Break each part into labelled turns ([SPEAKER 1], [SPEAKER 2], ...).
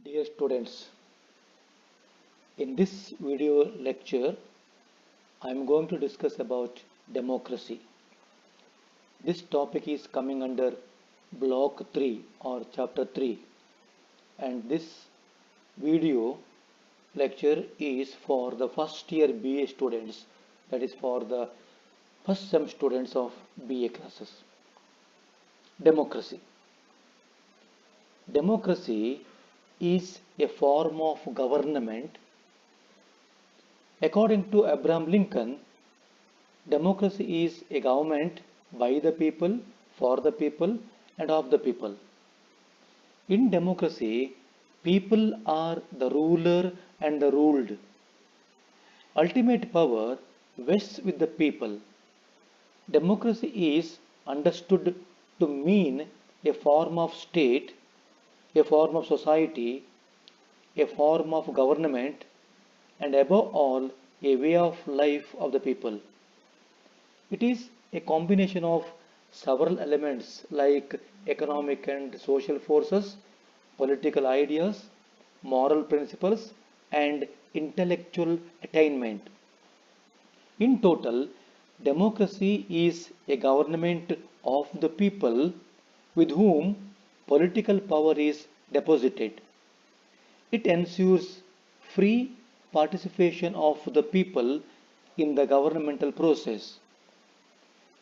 [SPEAKER 1] Dear students, in this video lecture, I am going to discuss about democracy. This topic is coming under block 3 or chapter 3, and this video lecture is for the first year BA students, that is for the first sem students of BA classes. Democracy. Democracy is a form of government. According to Abraham Lincoln, democracy is a government by the people, for the people, and of the people. In democracy, people are the ruler and the ruled. Ultimate power vests with the people. Democracy is understood to mean a form of state, a form of society, a form of government, and above all, a way of life of the people. It is a combination of several elements like economic and social forces, political ideas, moral principles, and intellectual attainment. In total, democracy is a government of the people with whom political power is deposited. It ensures free participation of the people in the governmental process.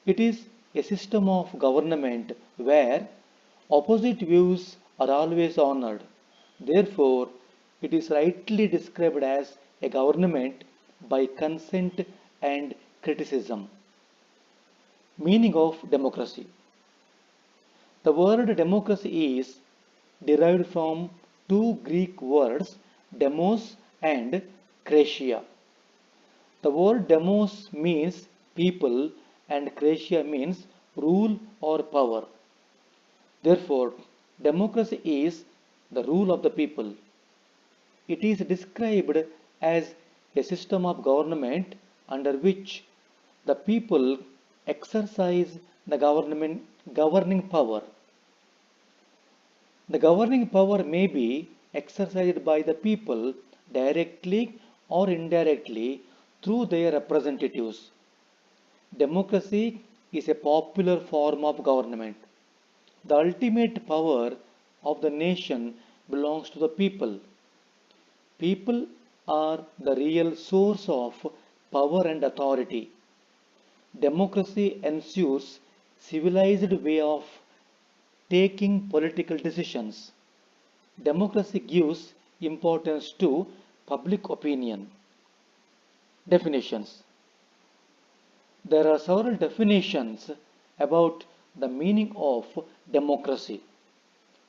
[SPEAKER 1] It is a system of government where opposite views are always honored. Therefore, it is rightly described as a government by consent and criticism. Meaning of democracy. The word democracy is derived from two Greek words, demos and kratia. The word demos means people and kratia means rule or power. Therefore, democracy is the rule of the people. It is described as a system of government under which the people exercise the governing power. The governing power may be exercised by the people directly or indirectly through their representatives. Democracy is a popular form of government. The ultimate power of the nation belongs to the people. People are the real source of power and authority. Democracy ensures civilized way of taking political decisions. Democracy gives importance to public opinion. Definitions. There are several definitions about the meaning of democracy.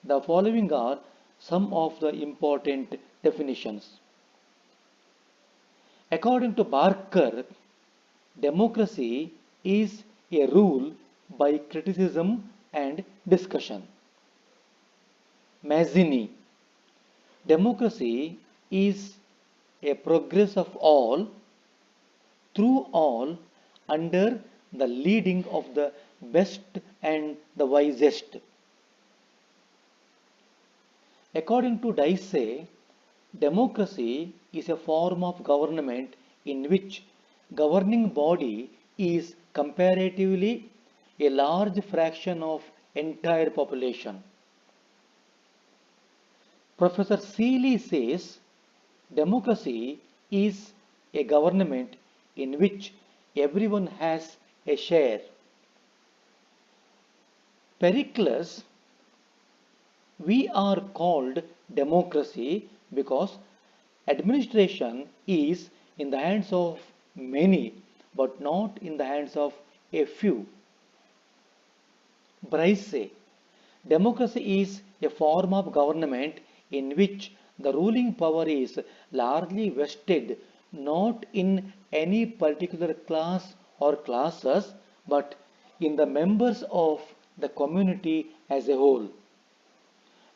[SPEAKER 1] The following are some of the important definitions. According to Barker, democracy is a rule by criticism and discussion. Mazzini, democracy is a progress of all, through all, under the leading of the best and the wisest. According to Dicey, democracy is a form of government in which governing body is comparatively a large fraction of entire population. Professor Seeley says democracy is a government in which everyone has a share. Pericles, we are called democracy because administration is in the hands of many but not in the hands of a few. Bryce, democracy is a form of government in which the ruling power is largely vested not in any particular class or classes but in the members of the community as a whole.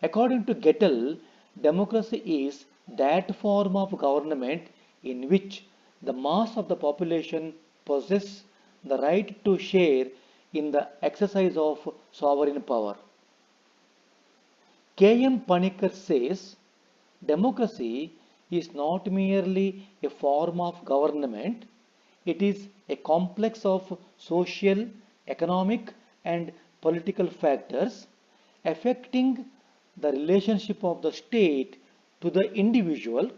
[SPEAKER 1] According to Gettel, democracy is that form of government in which the mass of the population possess the right to share in the exercise of sovereign power. K.M. Panikkar says Democracy is not merely a form of government, it is a complex of social, economic, and political factors affecting the relationship of the state to the individual,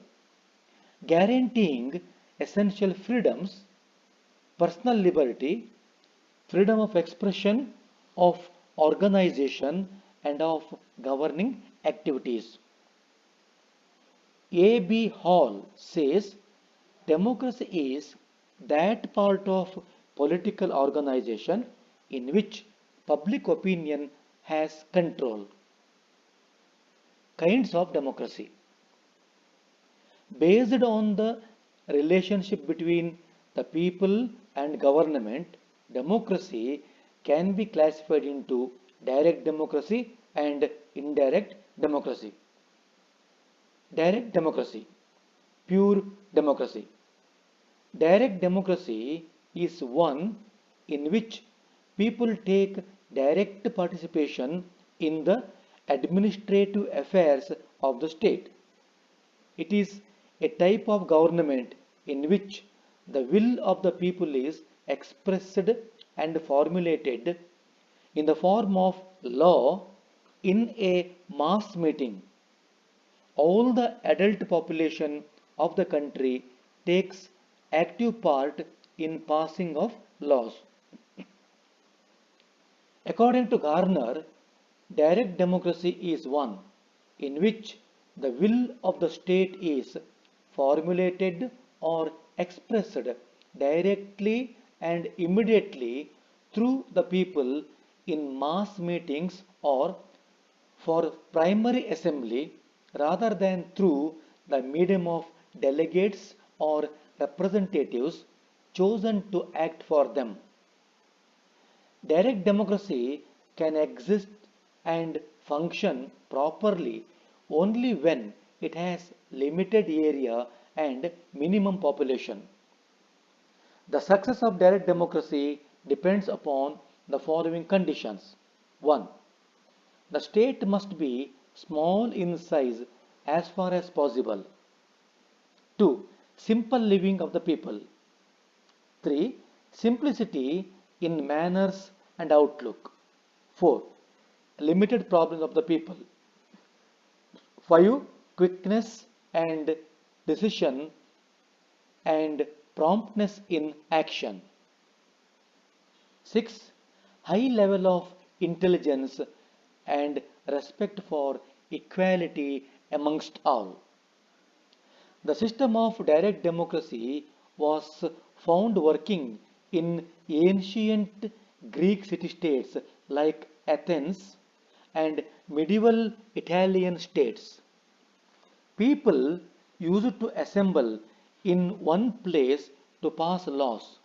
[SPEAKER 1] guaranteeing essential freedoms, personal liberty, freedom of expression, of organization, and of governing activities. A.B. Hall says democracy is that part of political organization in which public opinion has control. Kinds of democracy. Based on the relationship between the people and government, democracy can be classified into direct democracy and indirect democracy. Direct democracy, pure democracy. Direct democracy is one in which people take direct participation in the administrative affairs of the state. It is a type of government in which the will of the people is expressed and formulated in the form of law in a mass meeting. All the adult population of the country takes active part in passing of laws. According to Garner, direct democracy is one in which the will of the state is formulated or expressed directly and immediately through the people in mass meetings or for primary assembly rather than through the medium of delegates or representatives chosen to act for them. Direct democracy can exist and function properly only when it has limited area and minimum population. The success of direct democracy depends upon the following conditions. 1. The state must be small in size as far as possible. 2. Simple living of the people. 3. Simplicity in manners and outlook. 4. Limited problems of the people. 5. Quickness and decision and promptness in action. 6. High level of intelligence and respect for equality amongst all. The system of direct democracy was found working in ancient Greek city-states like Athens and medieval Italian states. People used to assemble in one place to pass laws.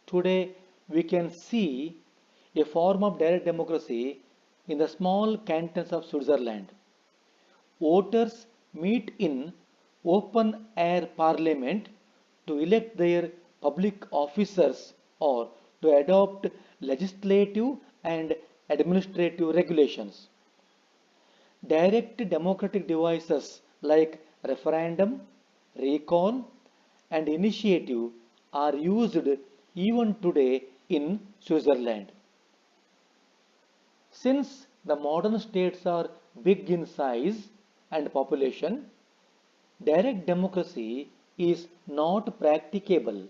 [SPEAKER 1] Today, we can see a form of direct democracy in the small cantons of Switzerland. Voters meet in open air parliament to elect their public officers or to adopt legislative and administrative regulations. Direct democratic devices like referendum, recall, and initiative are used even today in Switzerland. Since the modern states are big in size and population, direct democracy is not practicable.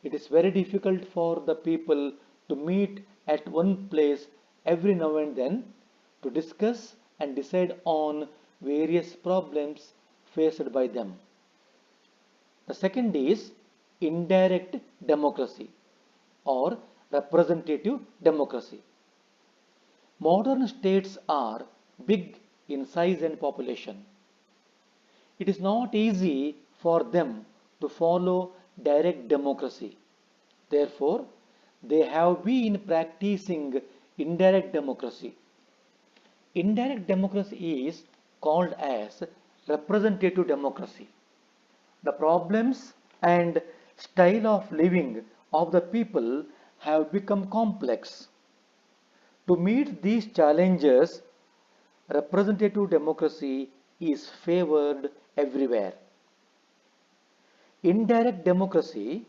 [SPEAKER 1] It is very difficult for the people to meet at one place every now and then to discuss and decide on various problems faced by them. The second is indirect democracy or representative democracy. Modern states are big in size and population. It is not easy for them to follow direct democracy. Therefore, they have been practicing indirect democracy. Indirect democracy is called as representative democracy. The problems and style of living of the people have become complex. To meet these challenges, representative democracy is favored everywhere. Indirect democracy,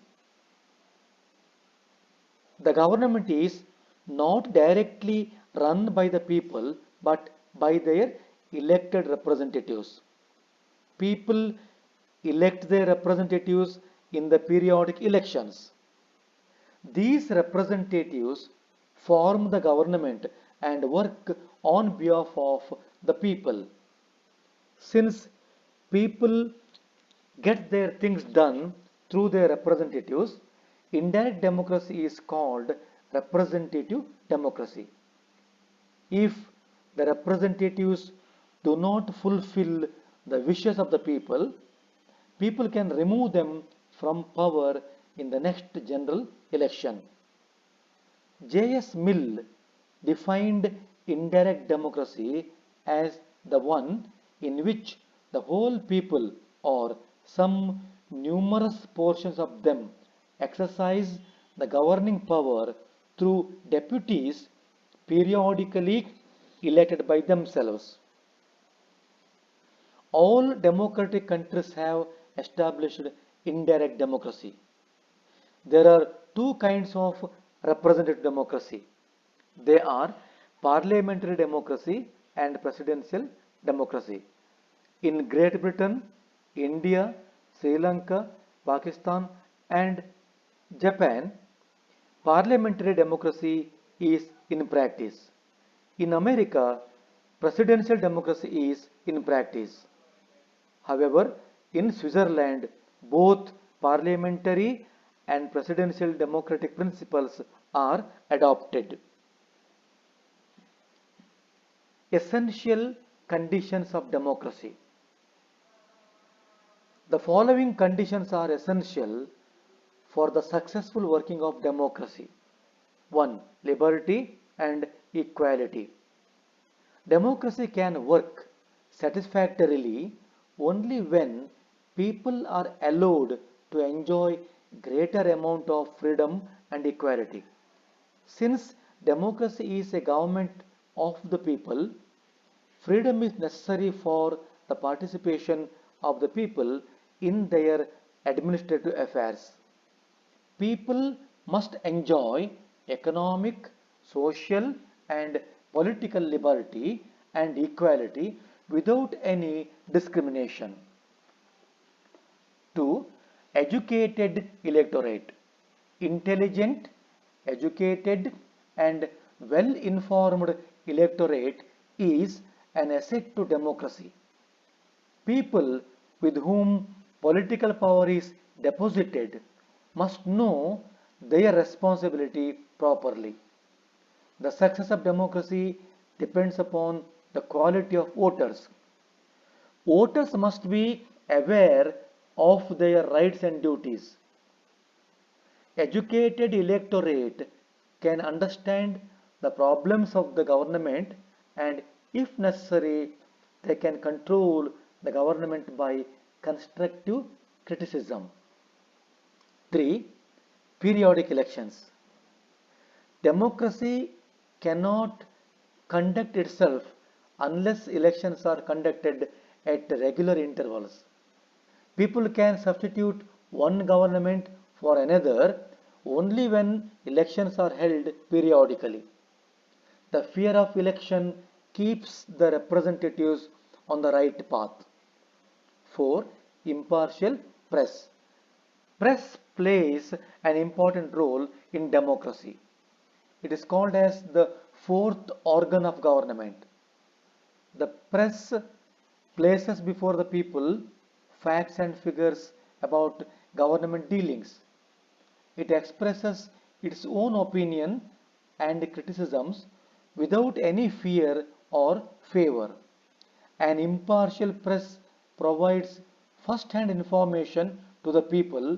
[SPEAKER 1] the government is not directly run by the people but by their elected representatives. People elect their representatives in the periodic elections. These representatives form the government and work on behalf of the people. Since people get their things done through their representatives, indirect democracy is called representative democracy. If the representatives do not fulfill the wishes of the people, people can remove them from power in the next general election. J.S. Mill defined indirect democracy as the one in which the whole people or some numerous portions of them exercise the governing power through deputies periodically elected by themselves. All democratic countries have established indirect democracy. There are two kinds of representative democracy. They are parliamentary democracy and presidential democracy. In Great Britain, India, Sri Lanka, Pakistan, and Japan, parliamentary democracy is in practice. In America, presidential democracy is in practice. However, in Switzerland, both parliamentary and presidential democratic principles are adopted. Essential conditions of democracy. The following conditions are essential for the successful working of democracy. 1. Liberty and equality. Democracy can work satisfactorily only when people are allowed to enjoy greater amount of freedom and equality. Since democracy is a government of the people, freedom is necessary for the participation of the people in their administrative affairs. People must enjoy economic, social, and political liberty and equality without any discrimination. 2. Educated electorate. Intelligent, educated, and well informed electorate is an asset to democracy. People with whom political power is deposited must know their responsibility properly. The success of democracy depends upon the quality of voters. Voters must be aware of their rights and duties. Educated electorate can understand the problems of the government and, if necessary, they can control the government by constructive criticism. 3. Periodic elections. Democracy cannot conduct itself unless elections are conducted at regular intervals. People can substitute one government for another only when elections are held periodically. The fear of election keeps the representatives on the right path. 4. Impartial press. Press plays an important role in democracy. It is called as the fourth organ of government. The press places before the people facts and figures about government dealings. It expresses its own opinion and criticisms without any fear or favor. An impartial press provides first-hand information to the people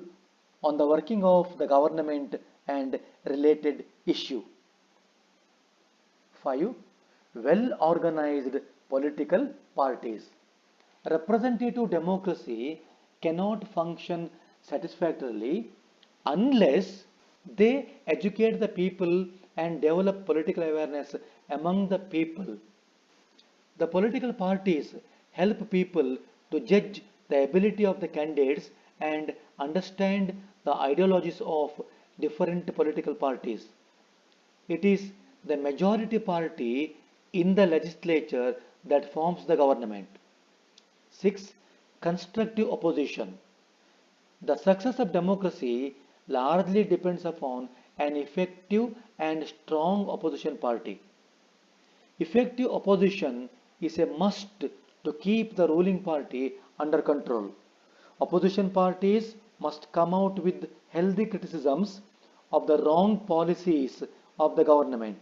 [SPEAKER 1] on the working of the government and related issue. 5. Well-organized political parties. Representative democracy cannot function satisfactorily unless they educate the people and develop political awareness among the people. The political parties help people to judge the ability of the candidates and understand the ideologies of different political parties. It is the majority party in the legislature that forms the government. 6. Constructive opposition. The success of democracy largely depends upon an effective and strong opposition party. Effective opposition is a must to keep the ruling party under control. Opposition parties must come out with healthy criticisms of the wrong policies of the government.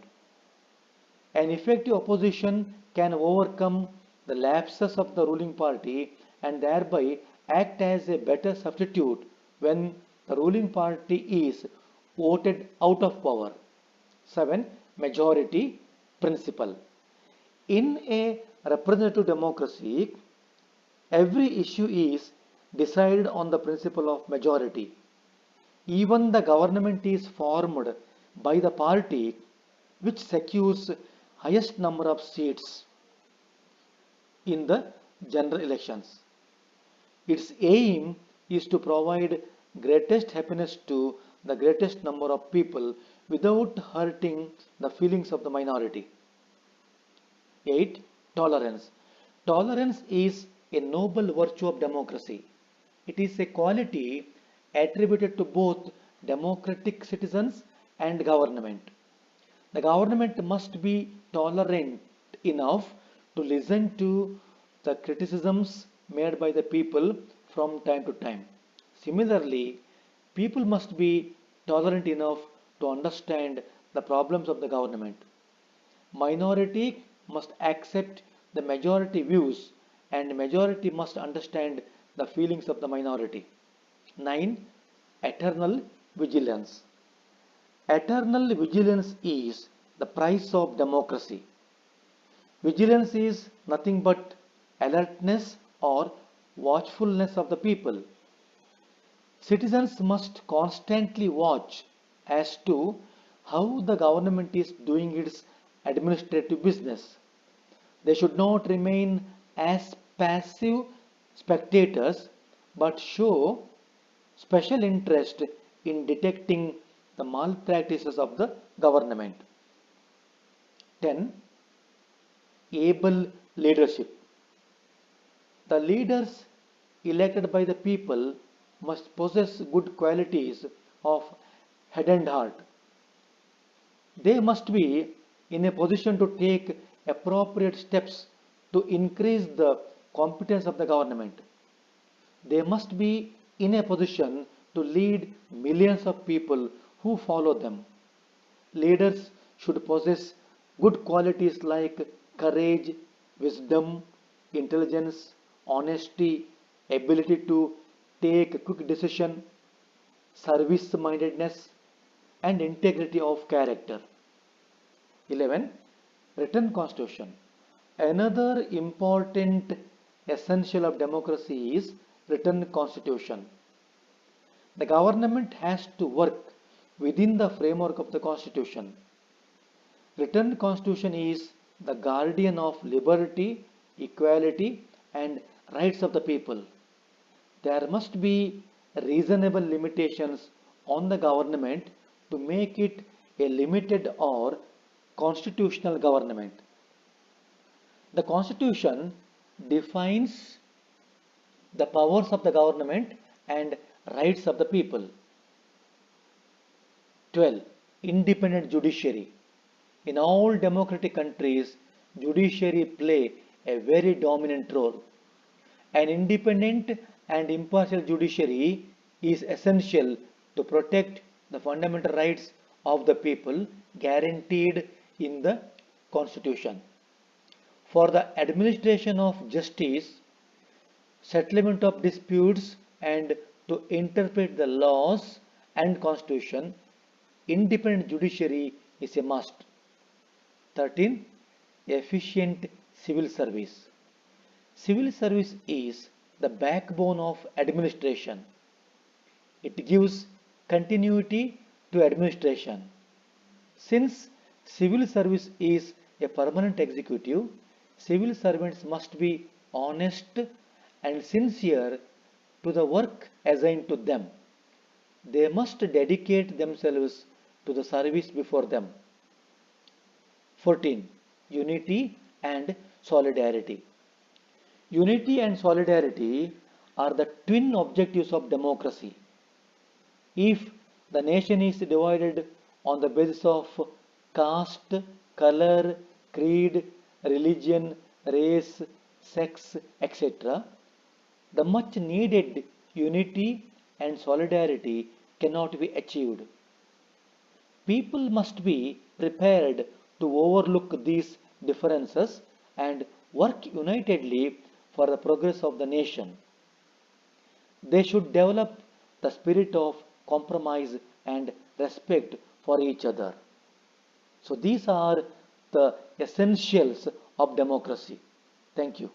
[SPEAKER 1] An effective opposition can overcome the lapses of the ruling party and thereby act as a better substitute when the ruling party is voted out of power. 7. Majority principle. In a representative democracy, every issue is decided on the principle of majority. Even the government is formed by the party which secures highest number of seats in the general elections. Its aim is to provide greatest happiness to the greatest number of people without hurting the feelings of the minority. 8. Tolerance. Tolerance is a noble virtue of democracy. It is a quality attributed to both democratic citizens and government. The government must be tolerant enough to listen to the criticisms made by the people from time to time. Similarly, people must be tolerant enough to understand the problems of the government. Minority must accept the majority views and majority must understand the feelings of the minority. 9. Eternal vigilance. Eternal vigilance is the price of democracy. Vigilance is nothing but alertness or watchfulness of the people. Citizens must constantly watch as to how the government is doing its administrative business. They should not remain as passive spectators but show special interest in detecting the malpractices of the government. 10. Able leadership. The leaders elected by the people must possess good qualities of head and heart. They must be in a position to take appropriate steps to increase the competence of the government. They must be in a position to lead millions of people who follow them. Leaders should possess good qualities like courage, wisdom, intelligence, honesty, ability to take quick decision, service mindedness, and integrity of character. 11. Written Constitution. Another important essential of democracy is written constitution. The government has to work within the framework of the constitution. Written constitution is the guardian of liberty, equality, and rights of the people. There must be reasonable limitations on the government to make it a limited or constitutional government. The constitution defines the powers of the government and rights of the people. 12. Independent judiciary. In all democratic countries, judiciary play a very dominant role. An independent and impartial judiciary is essential to protect the fundamental rights of the people guaranteed in the Constitution. For the administration of justice, settlement of disputes, and to interpret the laws and Constitution, independent judiciary is a must. 13. Efficient civil service. Civil service is the backbone of administration. It gives continuity to administration. Since civil service is a permanent executive, civil servants must be honest, and sincere to the work assigned to them. They must dedicate themselves to the service before them. 14. Unity and solidarity. Unity and solidarity are the twin objectives of democracy. If the nation is divided on the basis of caste, color, creed, religion, race, sex, etc., the much needed unity and solidarity cannot be achieved. People must be prepared to overlook these differences and work unitedly for the progress of the nation. They should develop the spirit of compromise and respect for each other. So, these are the essentials of democracy. Thank you.